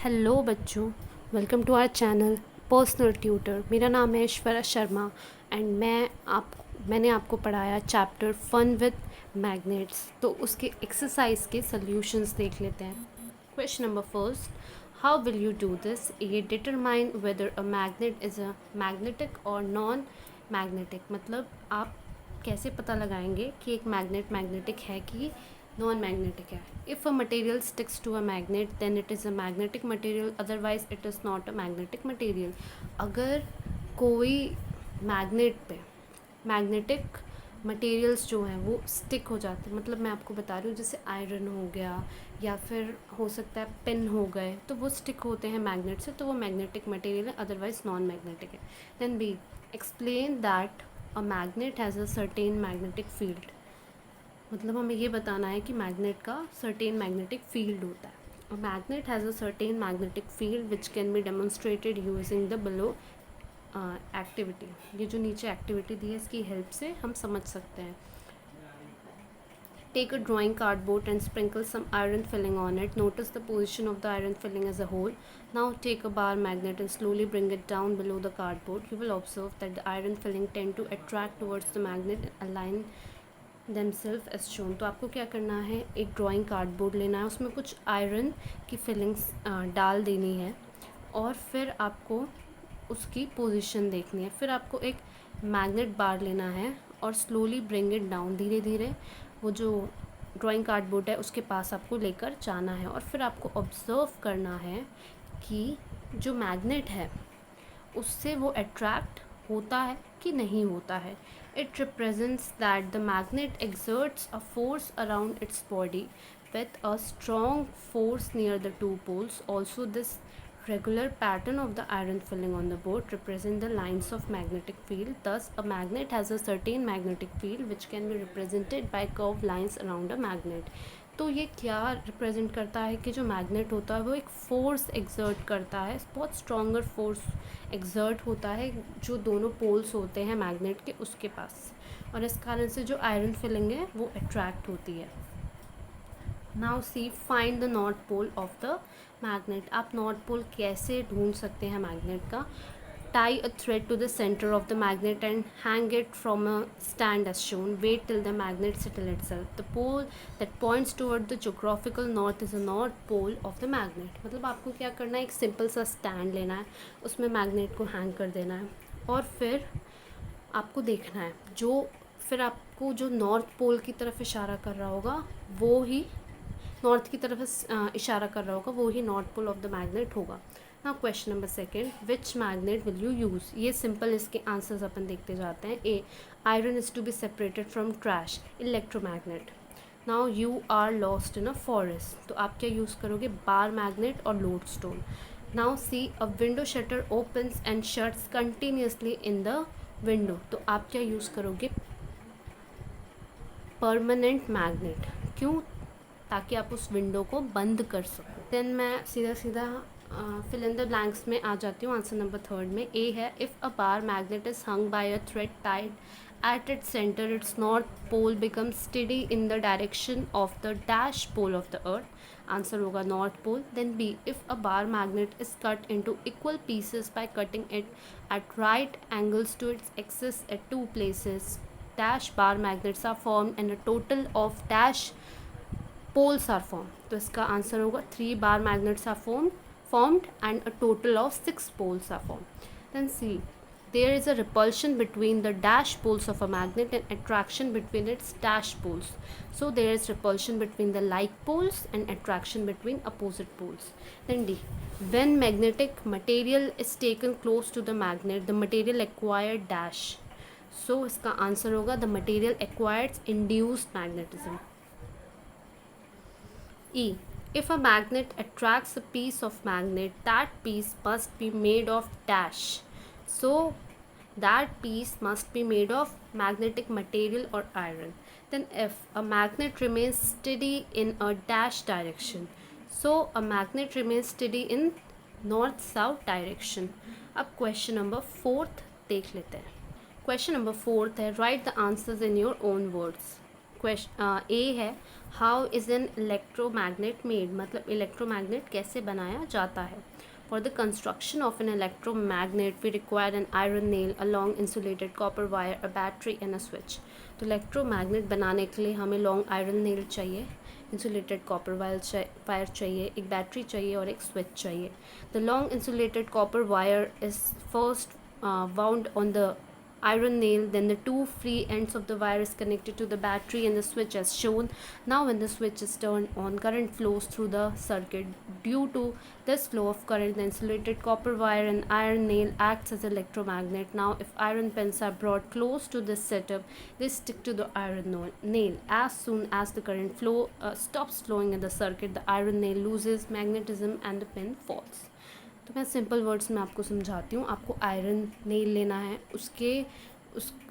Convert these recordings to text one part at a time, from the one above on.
Hello बच्चों, welcome to our channel personal tutor. मेरा नाम है ऐश्वर्या शर्मा एंड मैंने आपको पढ़ाया चैप्टर फन विद मैग्नेट्स। तो उसके एक्सरसाइज के सॉल्यूशंस देख लेते हैं। Question number first, how will you do this? ये determine whether a magnet is a magnetic और नॉन मैग्नेटिक। मतलब आप कैसे पता लगाएंगे कि एक मैग्नेट मैग्नेटिक है कि नॉन मैग्नेटिक है। If a material sticks to a magnet then it is a magnetic material, otherwise it is not a magnetic material. अगर कोई मैग्नेट पे मैग्नेटिक मटेरियल्स जो हैं वो स्टिक हो जाते हैं, मतलब मैं आपको बता रही हूँ जैसे आयरन हो गया या फिर हो सकता है पेन हो गए, तो वो स्टिक होते हैं मैग्नेट से, तो वो मैग्नेटिक मटेरियल है, अदरवाइज नॉन मैग्नेटिक है। Then B, explain that a magnet has a certain magnetic field. मतलब हमें ये बताना है कि मैग्नेट का सर्टेन मैग्नेटिक फील्ड होता है। A magnet has a certain magnetic field which can be demonstrated using the below activity. ये जो नीचे एक्टिविटी दी है इसकी हेल्प से हम समझ सकते हैं। Take a drawing cardboard and sprinkle some iron filling on it. Notice the position of the iron filling as a whole. Now take a bar magnet and slowly bring it down below the cardboard. You will observe that the iron filling tend to attract towards the magnet and align themselves as shown। तो आपको क्या करना है, एक drawing cardboard लेना है, उसमें कुछ आयरन की फिलिंग्स डाल देनी है और फिर आपको उसकी पोजीशन देखनी है। फिर आपको एक मैग्नेट बार लेना है और स्लोली ब्रिंग इट डाउन, धीरे धीरे वो जो ड्राइंग कार्डबोर्ड है उसके पास आपको लेकर जाना है और फिर आपको ऑब्ज़र्व करना है कि जो मैग्नेट है उससे वो अट्रैक्ट होता है कि नहीं होता है। It represents that the magnet exerts a force around its body with a strong force near the two poles. Also, this regular pattern of the iron filling on the board represent the lines of magnetic field. Thus, a magnet has a certain magnetic field which can be represented by curved lines around a magnet. तो ये क्या represent करता है कि जो magnet होता है वो एक फ़ोर्स एक्सर्ट करता है, बहुत स्ट्रॉन्गर फोर्स एक्सर्ट होता है जो दोनों पोल्स होते हैं मैग्नेट के उसके पास, और इस कारण से जो आयरन फिलिंग है वो अट्रैक्ट होती है। Now C, find the north pole of the magnet. आप नॉर्थ पोल कैसे ढूंढ सकते हैं मैग्नेट का? Tie a thread to the center of the magnet and hang it from a stand as shown. Wait till the magnet settle itself. The pole that points toward the geographical north is the north pole of the magnet. मतलब आपको क्या करना है, एक simple सा stand लेना है, उसमें मैग्नेट को हैंग कर देना है और फिर आपको देखना है फिर आपको जो नॉर्थ पोल की तरफ इशारा कर रहा होगा वो ही नॉर्थ की तरफ इशारा कर रहा होगा वो ही north pole of the magnet होगा। ना question number second, which magnet will you use? ये सिंपल, इसके आंसर्स अपन देखते जाते हैं। A, iron is to be separated from trash, electromagnet. Now you are lost in a forest, तो आप क्या यूज़ करोगे? बार मैग्नेट और lodestone. Now C, a window shutter opens and shuts continuously in the window, तो आप क्या use करोगे? Permanent magnet. क्यों? ताकि आप उस विंडो को बंद कर सको। देन मैं सीधा सीधा फिल इन द ब्लैंक्स में आ जाती हूँ। आंसर नंबर थर्ड में ए है, if a bar magnet is hung by a thread tied at its center, its north pole becomes steady in the direction of the dash pole of the earth. Answer होगा north pole. Then B, if a bar magnet is cut into equal pieces by cutting it at right angles to its axis at two places, dash bar magnets are formed and a total of dash poles are formed. तो इसका answer होगा 3 bar magnets are formed and a total of 6 poles are formed. Then C, there is a repulsion between the dash poles of a magnet and attraction between its dash poles. So there is repulsion between the like poles and attraction between opposite poles. Then D, when magnetic material is taken close to the magnet, the material acquired dash. So इसका answer होगा the material acquires induced magnetism. E, if a magnet attracts a piece of magnet, that piece must be made of dash. So that piece must be made of magnetic material or iron. Then F, a magnet remains steady in a dash direction. So a magnet remains steady in north south direction. अब question number fourth देख लेते हैं। Question number fourth है, write the answers in your own words. Question A है, how is an electromagnet made, मतलब electromagnet कैसे बनाया जाता है. For the construction of an electromagnet we require an iron nail, a long insulated copper wire, a battery and a switch. तो electromagnet बनाने के लिए हमें लॉन्ग आयरन नेल चाहिए, इंसुलेटेड कॉपर वायर चाहिए, एक बैटरी चाहिए और एक स्विच चाहिए. The long insulated copper wire is first wound on the iron nail, then the two free ends of the wire is connected to the battery and the switch as shown. Now when the switch is turned on, current flows through the circuit. Due to this flow of current, the insulated copper wire and iron nail acts as electromagnet. Now if iron pins are brought close to this setup, they stick to the iron nail. As soon as the current flow stops flowing in the circuit, the iron nail loses magnetism and the pin falls. तो मैं simple words में आपको समझाती हूँ. आपको iron nail लेना है,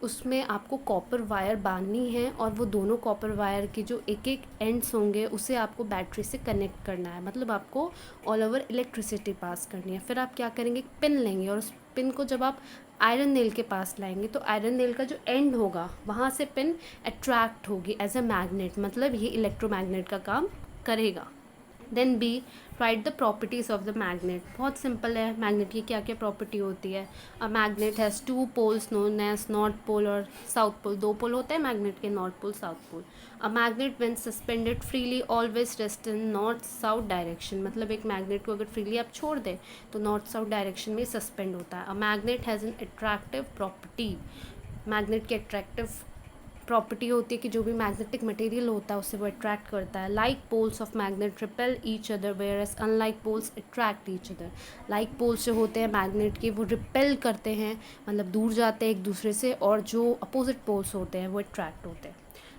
उसमें आपको कॉपर वायर बांधनी है और वो दोनों कॉपर वायर के जो एक एक एंड्स होंगे उसे आपको बैटरी से कनेक्ट करना है. मतलब आपको ऑल ओवर इलेक्ट्रिसिटी पास करनी है. फिर आप क्या करेंगे, पिन लेंगे और उस पिन को जब आप आयरन नेल के पास लाएंगे तो आयरन नेल का जो एंड होगा वहाँ से पिन अट्रैक्ट होगी एज अ मैग्नेट, मतलब ये इलेक्ट्रोमैग्नेट का काम करेगा. Then B, write the properties of the magnet. बहुत सिंपल है, मैग्नेट की क्या क्या प्रॉपर्टी होती है. A magnet has two poles known as north pole और साउथ पोल. दो पोल होते हैं मैग्नेट के, north pole south pole. A magnet when suspended freely always rest in north south direction. मतलब एक मैग्नेट को अगर फ्रीली आप छोड़ दें तो नॉर्थ साउथ डायरेक्शन में सस्पेंड होता है. A magnet has an attractive property. Magnet की अट्रैक्टिव प्रॉपर्टी होती है कि जो भी मैग्नेटिक मटेरियल होता है उससे वो अट्रैक्ट करता है. Like poles of magnet repel each other whereas unlike poles attract each other. Like poles जो होते हैं मैग्नेट के वो रिपेल करते हैं, मतलब दूर जाते हैं एक दूसरे से, और जो अपोजिट पोल्स होते हैं वो अट्रैक्ट होते हैं.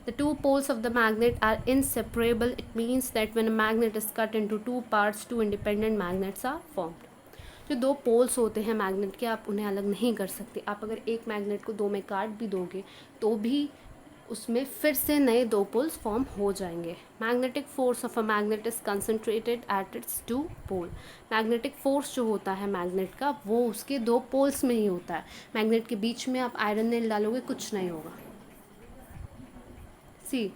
The two poles of the magnet are inseparable. It means that when a magnet is cut into two parts, two independent magnets are formed. जो दो पोल्स होते हैं मैग्नेट के, आप उन्हें अलग नहीं कर सकते. आप अगर एक मैग्नेट को दो में काट भी दोगे तो भी उसमें फिर से नए दो पोल्स फॉर्म हो जाएंगे. Magnetic force of a magnet is concentrated at its two pole. Magnetic force जो होता है मैग्नेट का वो उसके दो पोल्स में ही होता है. मैग्नेट के बीच में आप आयरन नेल डालोगे कुछ नहीं होगा. C,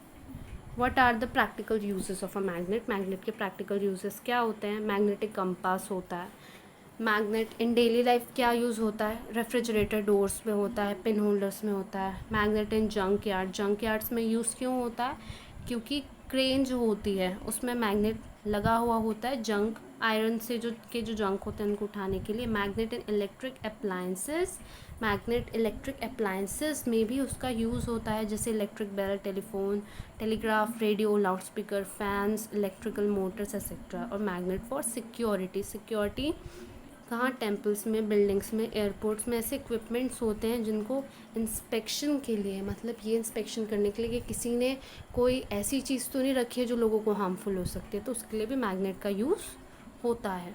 what are the practical uses of a magnet. Magnet के प्रैक्टिकल यूजेस क्या होते हैं. मैग्नेटिक कंपास होता है. मैग्नेट इन डेली लाइफ क्या यूज़ होता है, रेफ्रिजरेटर डोर्स में होता है, पिन होल्डर्स में होता है. मैग्नेट इन जंक यार्ड. जंक यार्ड्स में यूज़ क्यों होता है, क्योंकि क्रेन जो होती है उसमें मैग्नेट लगा हुआ होता है जंक आयरन से जो जंक होते हैं उनको उठाने के लिए. Magnet in electric appliances. Magnet electric appliances में भी उसका यूज़ होता है, जैसे electric bell, telephone, telegraph, radio, loud speaker, fans, electrical motors etcetera. और मैग्नेट फॉर सिक्योरिटी. सिक्योरिटी कहाँ, टेम्पल्स में, बिल्डिंग्स में, एयरपोर्ट्स में ऐसे इक्विपमेंट्स होते हैं जिनको इंस्पेक्शन के लिए, मतलब ये इंस्पेक्शन करने के लिए कि किसी ने कोई ऐसी चीज़ तो नहीं रखी है जो लोगों को हार्मफुल हो सकती है, तो उसके लिए भी मैग्नेट का यूज़ होता है.